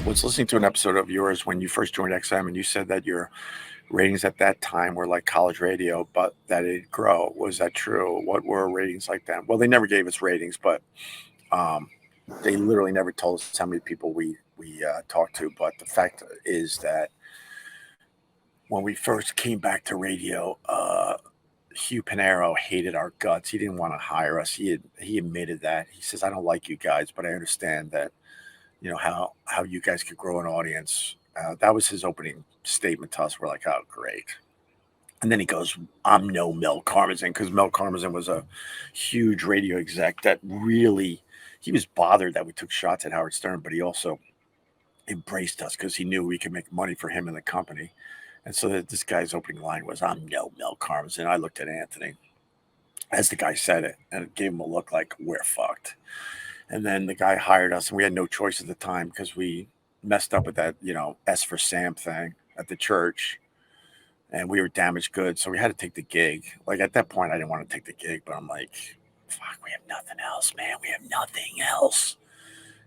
was listening to an episode of yours when you first joined XM, and you said that your ratings at that time were like college radio, but that it'd grow. Was that true? What were ratings like then? Well, they never gave us ratings, but um, they literally never told us how many people we talked to. But the fact is that when we first came back to radio, Hugh Panero hated our guts. He didn't want to hire us. He admitted that. He says, "I don't like you guys, but I understand that how you guys could grow an audience." That was his opening statement to us. We're like, "Oh, great." And then he goes, "I'm no Mel Karmazin," because Mel Karmazin was a huge radio exec that really he was bothered that we took shots at Howard Stern, but he also embraced us because he knew we could make money for him and the company. And so this guy's opening line was, "I'm no Mel Karmazin." I looked at Anthony as the guy said it, and it gave him a look like we're fucked. And then the guy hired us, and we had no choice at the time because we messed up with that, S for Sam thing at the church, and we were damaged goods, so we had to take the gig. Like at that point, I didn't want to take the gig, but I'm like, fuck, we have nothing else, man. We have nothing else.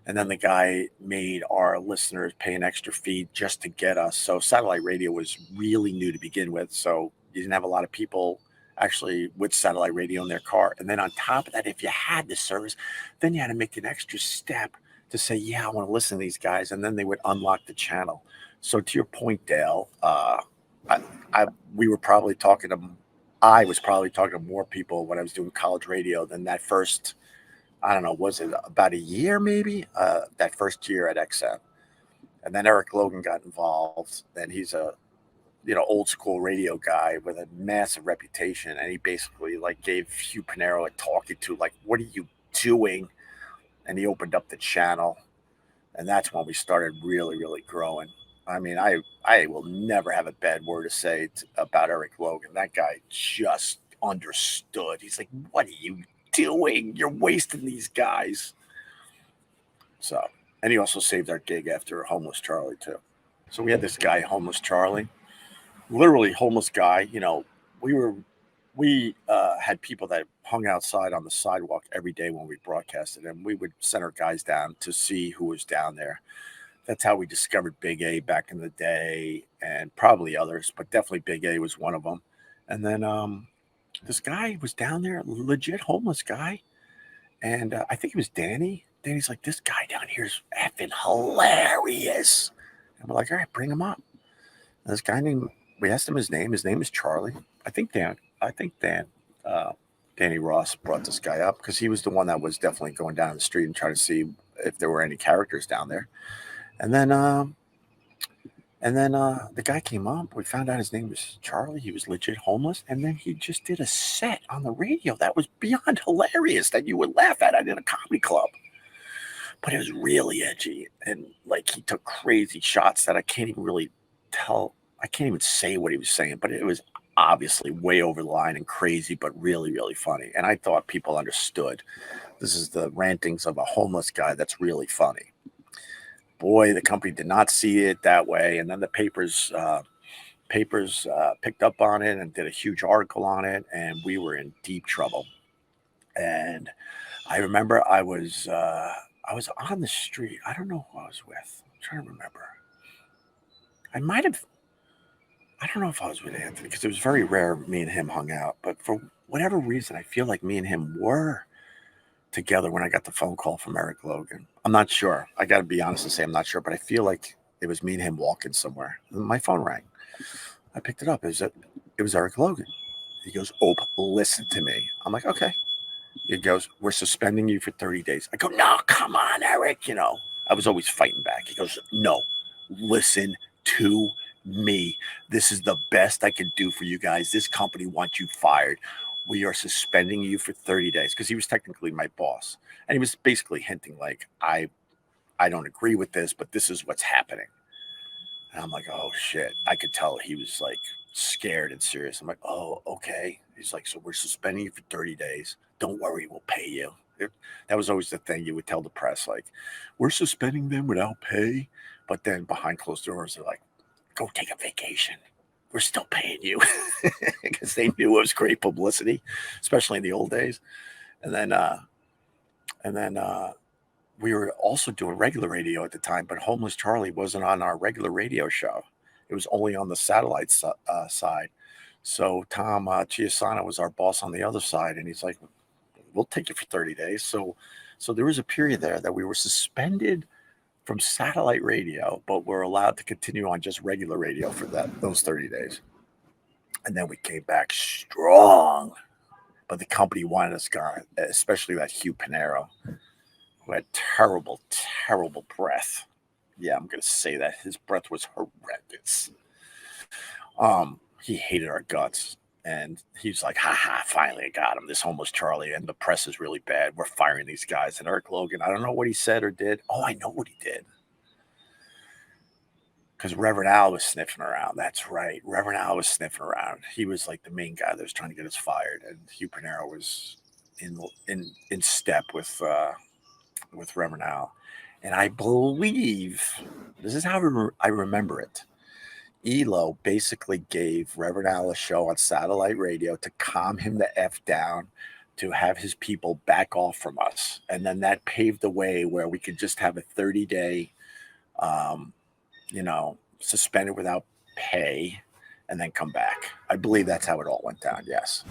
And then the guy made our listeners pay an extra fee just to get us. So satellite radio was really new to begin with. So you didn't have a lot of people actually with satellite radio in their car. And then on top of that, if you had the service, then you had to make an extra step to say, yeah, I want to listen to these guys. And then they would unlock the channel. So to your point, Dale, I, we were probably talking to, I was probably talking to more people when I was doing college radio than that first, I don't know, was it about a year maybe? That first year at XM. And then Eric Logan got involved, and he's a old school radio guy with a massive reputation, and he basically like gave Hugh Panero a talking to, like, what are you doing? And he opened up the channel, and that's when we started really, really growing. I mean, I will never have a bad word to say about Eric Logan. That guy just understood. He's like, what are you doing? You're wasting these guys. So, and he also saved our gig after Homeless Charlie too. So we had this guy, Homeless Charlie, literally homeless guy. We were we had people that hung outside on the sidewalk every day when we broadcasted, and we would send our guys down to see who was down there. That's how we discovered Big A back in the day, and probably others, but definitely Big A was one of them. And then this guy was down there, legit homeless guy, and I think it was Danny. Danny's like, this guy down here is effing hilarious. And we're like, all right, bring him up. And this guy named, we asked him his name. His name is Charlie. I think Dan, uh, Danny Ross brought this guy up because he was the one that was definitely going down the street and trying to see if there were any characters down there. And then, the guy came up. We found out his name was Charlie. He was legit homeless, and then he just did a set on the radio that was beyond hilarious that you would laugh at it in a comedy club. But it was really edgy, and like he took crazy shots that I can't even really tell. I can't even say what he was saying, but it was obviously way over the line and crazy, but really, really funny. And I thought people understood. This is the rantings of a homeless guy that's really funny. Boy, the company did not see it that way, and then the papers picked up on it and did a huge article on it, and we were in deep trouble. And I remember I was on the street. I don't know who I was with. I'm trying to remember. I might have. I don't know if I was with Anthony because it was very rare me and him hung out. But for whatever reason, I feel like me and him were together when I got the phone call from Eric Logan. I'm not sure. I got to be honest and say I'm not sure, but I feel like it was me and him walking somewhere. My phone rang. I picked it up. It was Eric Logan. He goes, "Ope, listen to me." I'm like, okay. He goes, "We're suspending you for 30 days. I go, "No, come on, Eric." I was always fighting back. He goes, "No, listen to me. This is the best I can do for you guys. This company wants you fired. We are suspending you for 30 days." Because he was technically my boss. And he was basically hinting like, I don't agree with this, but this is what's happening. And I'm like, oh shit. I could tell he was like scared and serious. I'm like, oh, okay. He's like, so we're suspending you for 30 days. Don't worry, we'll pay you. That was always the thing you would tell the press, like, we're suspending them without pay. But then behind closed doors, they're like, go take a vacation. We're still paying you because they knew it was great publicity, especially in the old days. And then, we were also doing regular radio at the time, but Homeless Charlie wasn't on our regular radio show. It was only on the satellite side. So Tom Chiasana was our boss on the other side, and he's like, "We'll take you for 30 days." So there was a period there that we were suspended from satellite radio, but we're allowed to continue on just regular radio for those 30 days. And then we came back strong. But the company wanted us gone, especially that Hugh Panero, who had terrible, terrible breath. Yeah, I'm gonna say that his breath was horrendous. He hated our guts, and he's like, "Ha ha! Finally, I got him. This Homeless Charlie, and the press is really bad. We're firing these guys." And Eric Logan, I don't know what he said or did. Oh, I know what he did. Because Reverend Al was sniffing around. That's right. Reverend Al was sniffing around. He was like the main guy that was trying to get us fired, and Hugh Panero was in step with Reverend Al. And I believe this is how I remember it. ELO basically gave Reverend Al a show on satellite radio to calm him the F down, to have his people back off from us. And then that paved the way where we could just have a 30-day suspended without pay and then come back. I believe that's how it all went down. Yes.